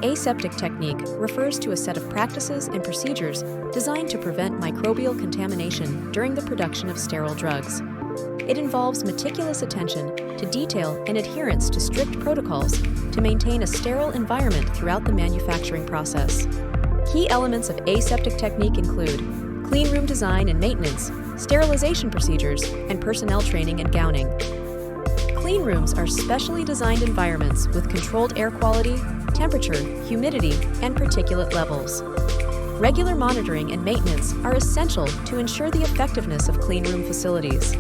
Aseptic technique refers to a set of practices and procedures designed to prevent microbial contamination during the production of sterile drugs. It involves meticulous attention to detail and adherence to strict protocols to maintain a sterile environment throughout the manufacturing process. Key elements of aseptic technique include clean room design and maintenance, sterilization procedures, and personnel training and gowning. Clean rooms are specially designed environments with controlled air quality, temperature, humidity, and particulate levels. Regular monitoring and maintenance are essential to ensure the effectiveness of clean room facilities.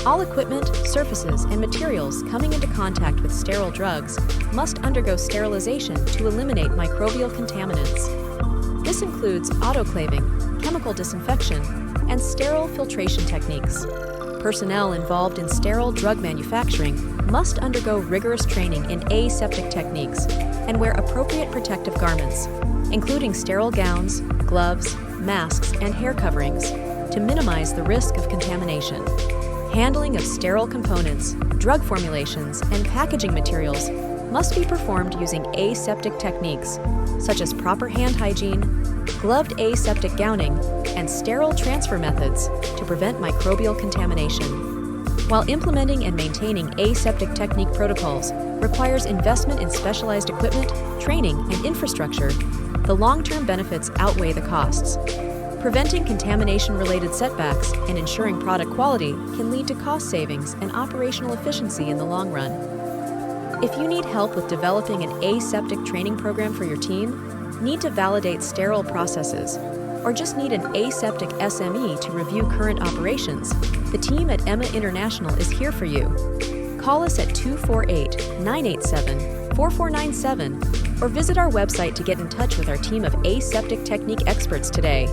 All equipment, surfaces, and materials coming into contact with sterile drugs must undergo sterilization to eliminate microbial contaminants. This includes autoclaving, chemical disinfection, and sterile filtration techniques. Personnel involved in sterile drug manufacturing must undergo rigorous training in aseptic techniques and wear appropriate protective garments, including sterile gowns, gloves, masks, and hair coverings, to minimize the risk of contamination. Handling of sterile components, drug formulations, and packaging materials must be performed using aseptic techniques, such as proper hand hygiene, gloved aseptic gowning, and sterile transfer methods to prevent microbial contamination. While implementing and maintaining aseptic technique protocols requires investment in specialized equipment, training, and infrastructure, the long-term benefits outweigh the costs. Preventing contamination-related setbacks and ensuring product quality can lead to cost savings and operational efficiency in the long run. If you need help with developing an aseptic training program for your team, need to validate sterile processes, or just need an aseptic SME to review current operations, the team at EMA International is here for you. Call us at 248-987-4497 or visit our website to get in touch with our team of aseptic technique experts today.